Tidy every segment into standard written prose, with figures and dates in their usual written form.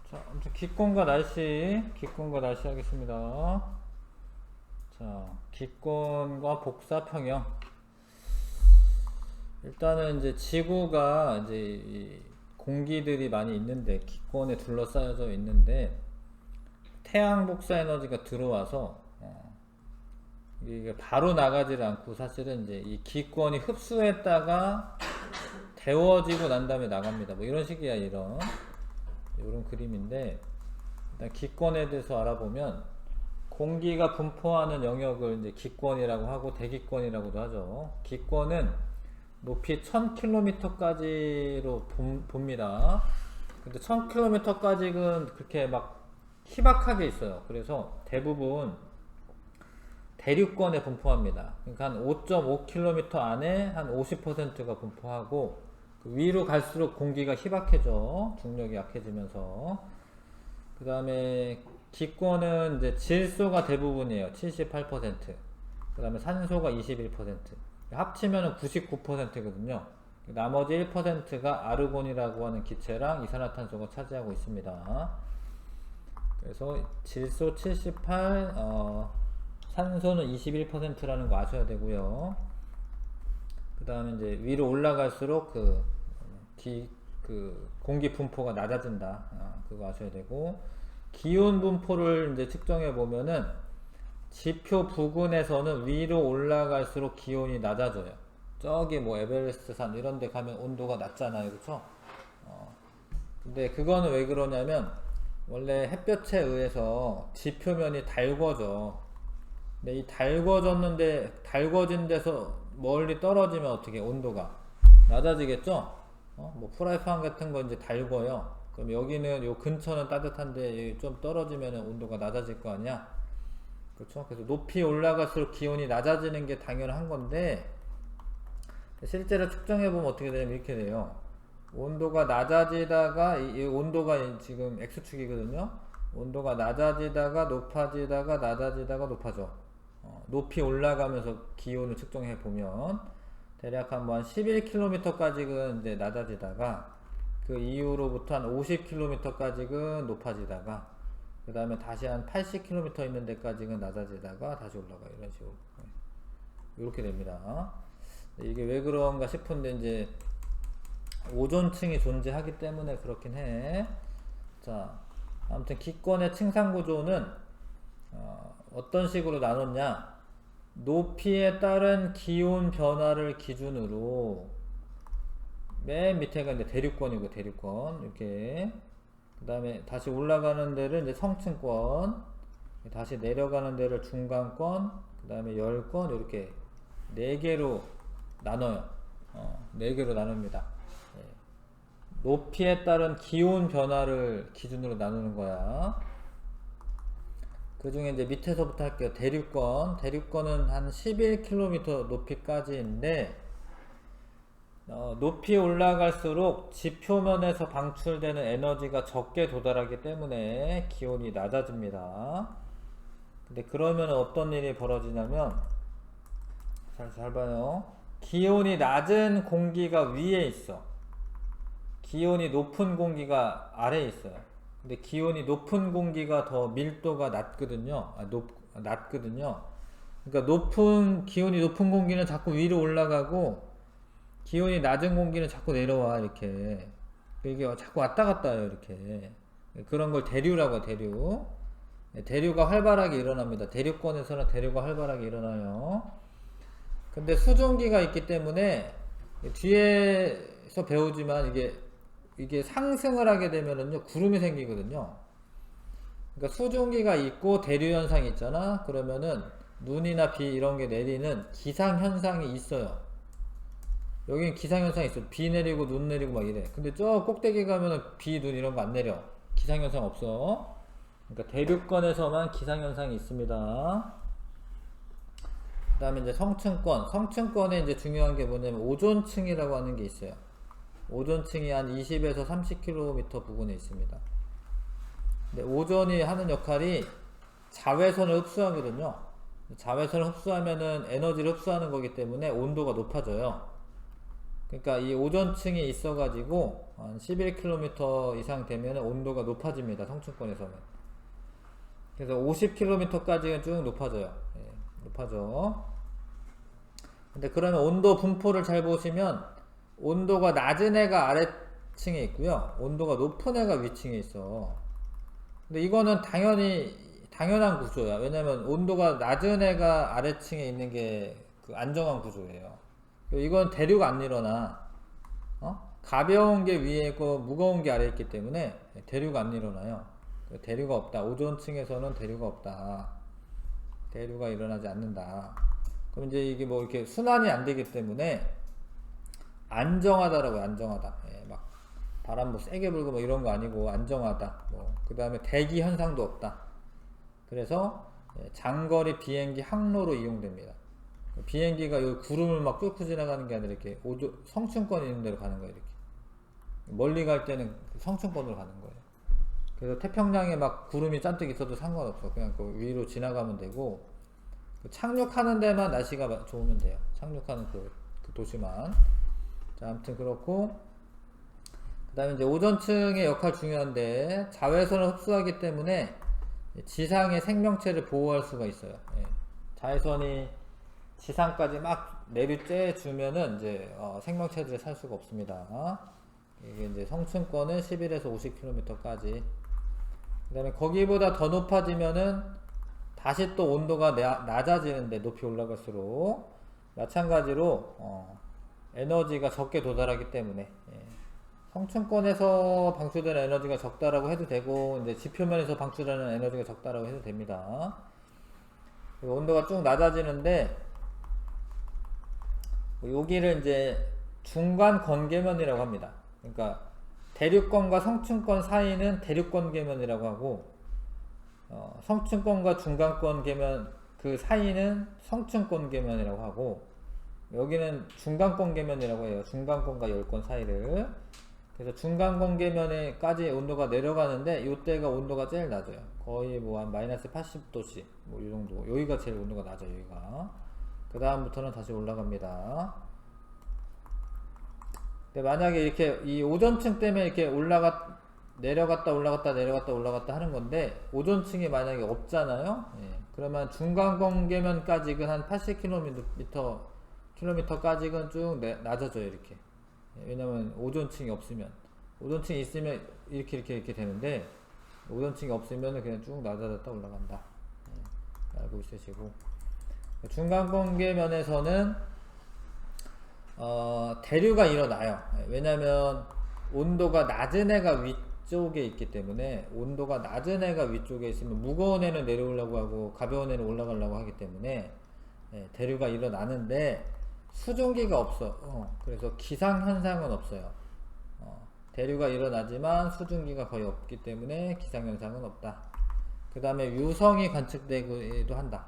자, 아무튼 기권과 날씨 하겠습니다. 자, 기권과 복사 평형. 일단은 이제 지구가 이제 이 공기들이 많이 있는데 기권에 둘러싸여져 있는데 태양 복사 에너지가 들어와서 이게 바로 나가지를 않고 사실은 이제 이 기권이 흡수했다가 데워지고 난 다음에 나갑니다. 뭐 이런 식이야, 이런 그림인데, 일단 기권에 대해서 알아보면 공기가 분포하는 영역을 이제 기권이라고 하고 대기권이라고도 하죠. 기권은 높이 1000km까지로 봅니다. 근데 1000km까지는 그렇게 막 희박하게 있어요. 그래서 대부분 대륙권에 분포합니다. 그러니까 한 5.5km 안에 한 50%가 분포하고, 그 위로 갈수록 공기가 희박해져. 중력이 약해지면서. 그 다음에 기권은 이제 질소가 대부분이에요. 78%. 그 다음에 산소가 21%. 합치면 99%거든요. 나머지 1%가 아르곤이라고 하는 기체랑 이산화탄소가 차지하고 있습니다. 그래서 질소 78, 산소는 21%라는 거 아셔야 되고요. 그 다음에 이제 위로 올라갈수록 공기 분포가 낮아진다. 그거 아셔야 되고, 기온 분포를 이제 측정해 보면은 지표 부근에서는 위로 올라갈수록 기온이 낮아져요. 저기 뭐 에베레스트 산 이런 데 가면 온도가 낮잖아요. 그쵸? 근데 그거는 왜 그러냐면 원래 햇볕에 의해서 지표면이 달궈져. 근데 이 달궈진 데서 멀리 떨어지면 어떻게 온도가 낮아지겠죠? 뭐 프라이팬 같은 거 이제 달궈요. 그럼 여기는 요 근처는 따뜻한데 좀 떨어지면 온도가 낮아질 거 아니야? 그렇죠? 그래서 높이 올라갈수록 기온이 낮아지는 게 당연한 건데, 실제로 측정해 보면 어떻게 되냐면 이렇게 돼요. 온도가 낮아지다가 이 온도가 지금 x축이거든요. 온도가 낮아지다가 높아지다가 낮아지다가 높아져. 높이 올라가면서 기온을 측정해 보면 대략 한 11km까지는 이제 낮아지다가 그 이후로부터 한 50km까지는 높아지다가 그 다음에 다시 한 80km 있는 데까지는 낮아지다가 다시 올라가. 이런 식으로 이렇게 됩니다. 이게 왜 그런가 싶은데 이제 오존층이 존재하기 때문에 그렇긴 해. 자, 아무튼 기권의 층상 구조는 어떤 식으로 나눴냐? 높이에 따른 기온 변화를 기준으로 맨 밑에가 이제 대륙권이고 대륙권 이렇게, 그 다음에 다시 올라가는 데를 이제 성층권, 다시 내려가는 데를 중간권, 그 다음에 열권, 이렇게 4개로 나눠요. 4개로 나눕니다. 높이에 따른 기온 변화를 기준으로 나누는 거야. 그 중에 이제 밑에서부터 할게요. 대륙권은 한 11km 높이까지인데, 높이 올라갈수록 지표면에서 방출되는 에너지가 적게 도달하기 때문에 기온이 낮아집니다. 근데 그러면 어떤 일이 벌어지냐면, 잘 봐요. 기온이 낮은 공기가 위에 있어. 기온이 높은 공기가 아래에 있어요. 근데 기온이 높은 공기가 더 밀도가 낮거든요. 낮거든요. 그러니까 기온이 높은 공기는 자꾸 위로 올라가고, 기온이 낮은 공기는 자꾸 내려와. 이렇게 이게 자꾸 왔다 갔다 해요. 이렇게. 그런 걸 대류라고 해요. 대류가 활발하게 일어납니다. 대륙권에서는 대류가 활발하게 일어나요. 근데 수증기가 있기 때문에 뒤에서 배우지만 이게 상승을 하게 되면은요 구름이 생기거든요. 그러니까 수증기가 있고 대류 현상이 있잖아. 그러면은 눈이나 비 이런 게 내리는 기상 현상이 있어요. 여기는 기상 현상이 있어. 비 내리고 눈 내리고 막 이래. 근데 저 꼭대기 가면은 비, 눈 이런 거 안 내려. 기상 현상 없어. 그러니까 대륙권에서만 기상 현상이 있습니다. 그 다음에 이제 성층권에 이제 중요한 게 뭐냐면 오존층이라고 하는 게 있어요. 오존층이 한 20에서 30km 부근에 있습니다. 근데 오존이 하는 역할이 자외선을 흡수하거든요. 자외선을 흡수하면은 에너지를 흡수하는 거기 때문에 온도가 높아져요. 그러니까 이 오존층이 있어가지고 한 11km 이상 되면 온도가 높아집니다. 성층권에서는. 그래서 50km까지는 쭉 높아져요. 예, 높아져. 근데 그러면 온도 분포를 잘 보시면 온도가 낮은 애가 아래층에 있고요. 온도가 높은 애가 위층에 있어. 근데 이거는 당연한 구조야. 왜냐면 온도가 낮은 애가 아래층에 있는 게 그 안정한 구조예요. 이건 대류가 안 일어나. 가벼운 게 위에 있고 무거운 게 아래에 있기 때문에 대류가 안 일어나요. 대류가 없다. 오존층에서는 대류가 없다. 대류가 일어나지 않는다. 그럼 이제 이게 뭐 이렇게 순환이 안 되기 때문에 안정하다라고요. 안정하다. 예, 막 바람 뭐 세게 불고 뭐 이런 거 아니고 안정하다. 뭐 그 다음에 대기 현상도 없다. 그래서 장거리 비행기 항로로 이용됩니다. 비행기가 이 구름을 막 뚫고 지나가는 게 아니라 이렇게 성층권 있는 데로 가는 거예요. 이렇게 멀리 갈 때는 성층권으로 가는 거예요. 그래서 태평양에 막 구름이 잔뜩 있어도 상관없어. 그냥 그 위로 지나가면 되고 착륙하는 데만 날씨가 좋으면 돼요. 착륙하는 그 도시만. 자, 아무튼 그렇고 그 다음에 이제 오존층의 역할 중요한데 자외선을 흡수하기 때문에 지상의 생명체를 보호할 수가 있어요. 예. 자외선이 지상까지 막 내리쬐 주면은 이제 생명체들이 살 수가 없습니다. 이게 이제 성층권은 11에서 50km까지. 그 다음에 거기보다 더 높아지면은 다시 또 온도가 낮아지는데 높이 올라갈수록 마찬가지로 에너지가 적게 도달하기 때문에 성층권에서 방출되는 에너지가 적다라고 해도 되고 이제 지표면에서 방출하는 에너지가 적다라고 해도 됩니다. 온도가 쭉 낮아지는데 여기를 이제 중간 건계면이라고 합니다. 그러니까 대륙권과 성층권 사이는 대륙권 계면이라고 하고 성층권과 중간권 계면 그 사이는 성층권 계면이라고 하고 여기는 중간권 계면이라고 해요. 중간권과 열권 사이를. 그래서 중간권 계면에까지 온도가 내려가는데 이때가 온도가 제일 낮아요. 거의 뭐 한 마이너스 80도씨 뭐 이 정도. 여기가 제일 온도가 낮아요. 여기가. 그 다음부터는 다시 올라갑니다. 근데 만약에 이렇게 이 오존층 때문에 이렇게 내려갔다 하는 건데 오존층이 만약에 없잖아요. 예. 그러면 중간권 계면까지는 한 80km까지는 쭉 낮아져요. 이렇게. 왜냐면 오존층이 없으면 오존층이 있으면 이렇게 되는데 오존층이 없으면 그냥 쭉 낮아졌다 올라간다. 예. 알고 있으시고 중간권 계면에서는 대류가 일어나요. 왜냐면 온도가 낮은 애가 위쪽에 있기 때문에 온도가 낮은 애가 위쪽에 있으면 무거운 애는 내려오려고 하고 가벼운 애는 올라가려고 하기 때문에 대류가 일어나는데 수증기가 없어. 그래서 기상현상은 없어요. 대류가 일어나지만 수증기가 거의 없기 때문에 기상현상은 없다. 그 다음에 유성이 관측되기도 한다.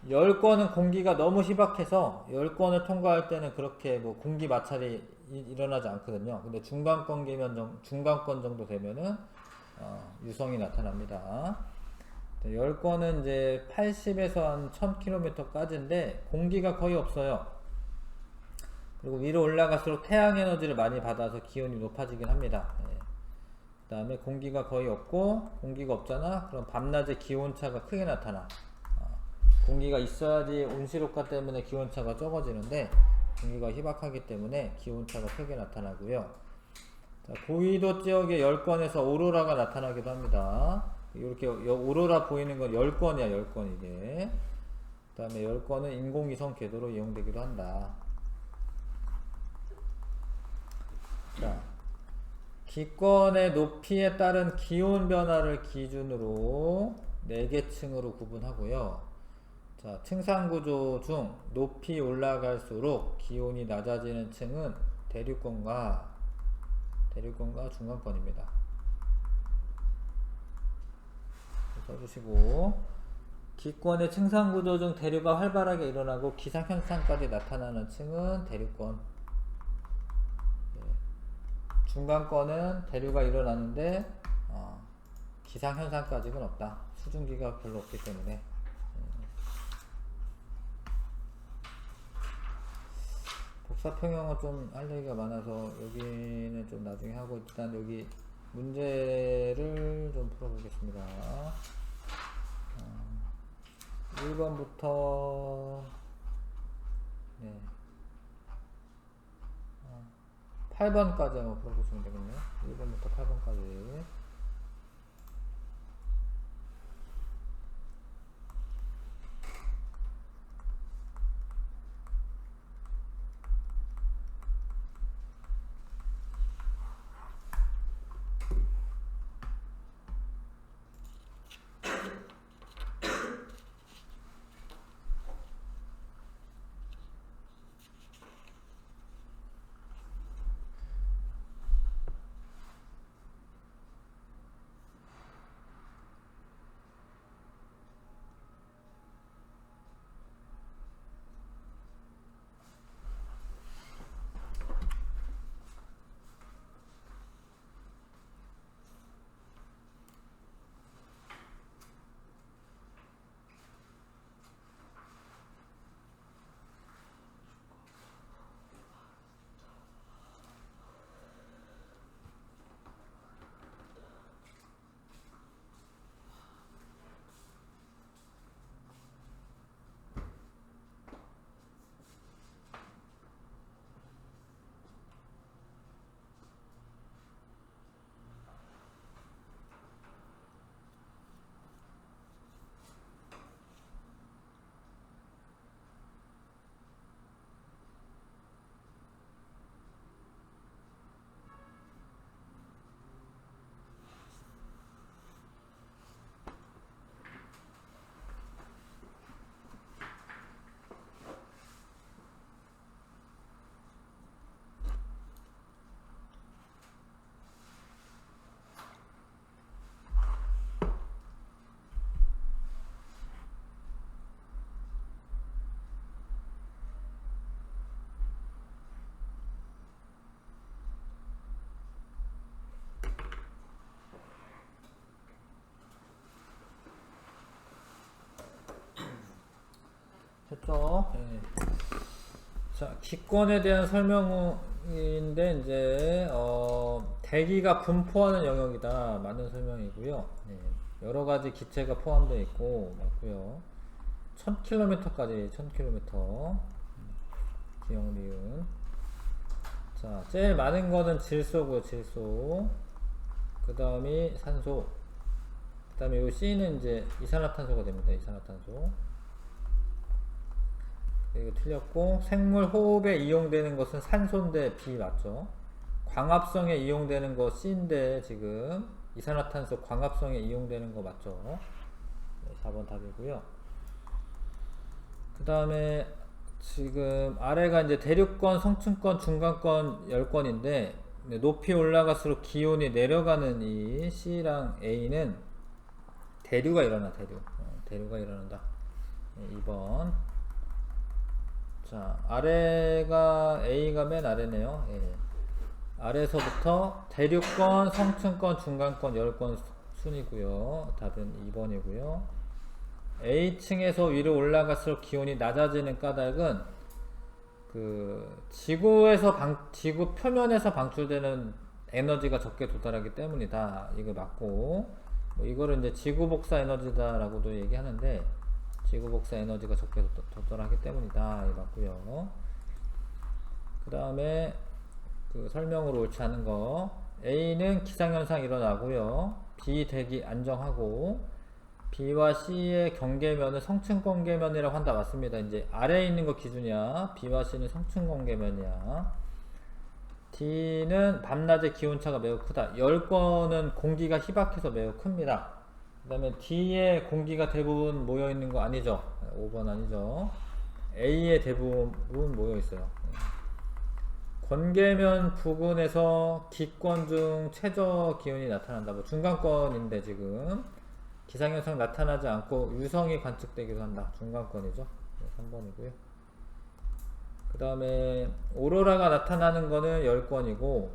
열권은 공기가 너무 희박해서 열권을 통과할 때는 그렇게 뭐 공기 마찰이 일어나지 않거든요. 근데 중간권 정도 되면은 유성이 나타납니다. 열권은 이제 80에서 한 1000km까지인데 공기가 거의 없어요. 그리고 위로 올라갈수록 태양 에너지를 많이 받아서 기온이 높아지긴 합니다. 그 다음에 공기가 거의 없고 공기가 없잖아. 그럼 밤낮에 기온차가 크게 나타나. 공기가 있어야지 온실효과 때문에 기온차가 적어지는데 공기가 희박하기 때문에 기온차가 크게 나타나고요. 자, 고위도 지역의 열권에서 오로라가 나타나기도 합니다. 이렇게 오로라 보이는 건 열권이야. 열권 이게. 그 다음에 열권은 인공위성 궤도로 이용되기도 한다. 자, 기권의 높이에 따른 기온 변화를 기준으로 4개 층으로 구분하고요. 자, 층상구조 중 높이 올라갈수록 기온이 낮아지는 층은 대륙권과 중간권입니다. 써주시고 기권의 층상구조 중 대류가 활발하게 일어나고 기상현상까지 나타나는 층은 대륙권. 중간권은 대류가 일어나는데 기상현상까지는 없다. 수증기가 별로 없기 때문에. 역사평형은 좀 할 얘기가 많아서 여기는 좀 나중에 하고, 일단 여기 문제를 좀 풀어보겠습니다. 1번부터 네. 8번까지 한번 풀어보시면 되겠네요. 1번부터 8번까지. 됐죠? 네. 자, 기권에 대한 설명인데, 이제, 대기가 분포하는 영역이다. 맞는 설명이고요. 네. 여러 가지 기체가 포함되어 있고, 맞고요. 1000km까지, 1000km. 기억, 리은. 자, 제일 많은 거는 질소고요, 질소. 그 다음이 산소. 그 다음에 요 C는 이제 이산화탄소가 됩니다, 이산화탄소. 이거 틀렸고, 생물 호흡에 이용되는 것은 산소인데 B 맞죠? 광합성에 이용되는 거 C인데 지금 이산화탄소 광합성에 이용되는 거 맞죠? 네, 4번 답이고요. 그 다음에 지금 아래가 이제 대륙권, 성층권, 중간권 10권인데 높이 올라갈수록 기온이 내려가는 이 C랑 A는 대류가 일어나, 대류가 일어난다. 네, 2번. 자, 아래가 A가 맨 아래네요. 예. 아래서부터 대륙권, 성층권, 중간권 10권 순이고요. 답은 2번이고요. A층에서 위로 올라갈수록 기온이 낮아지는 까닭은 그 지구 표면에서 방출되는 에너지가 적게 도달하기 때문이다. 이거 맞고, 뭐 이거를 이제 지구 복사 에너지다라고도 얘기하는데, 지구 복사 에너지가 적게 도달하기 때문이다. 이 맞고요. 그 다음에 그 설명으로 옳지 않은 거, A는 기상현상 일어나고요. B 대기 안정하고, B와 C의 경계면은 성층공계면이라고 한다. 맞습니다. 이제 아래에 있는 거 기준이야. B와 C는 성층공계면이야. D는 밤낮의 기온차가 매우 크다. 10권은 공기가 희박해서 매우 큽니다. 그 다음에 D에 공기가 대부분 모여있는 거 아니죠? 5번 아니죠? A에 대부분 모여있어요. 권계면 부근에서 기권 중 최저 기온이 나타난다. 뭐 중간권인데 지금 기상현상 나타나지 않고 유성이 관측되기도 한다. 중간권이죠. 3번이고요. 그 다음에 오로라가 나타나는 거는 10권이고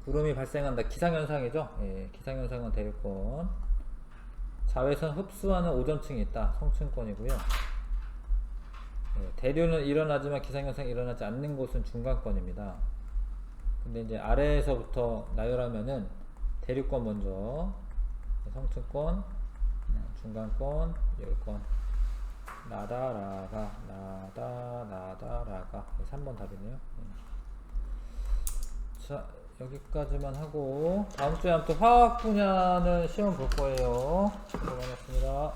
구름이 발생한다. 기상현상이죠. 예, 기상현상은 대륙권. 자외선 흡수하는 오존층이 있다. 성층권이고요. 대류는 일어나지만 기상현상이 일어나지 않는 곳은 중간권입니다. 근데 이제 아래에서부터 나열하면은 대류권 먼저, 성층권, 중간권, 열권, 나다라가, 나다라가. 3번 답이네요. 자, 여기까지만 하고 다음 주에 아무튼 화학 분야는 시험 볼 거예요. 수고 많았습니다.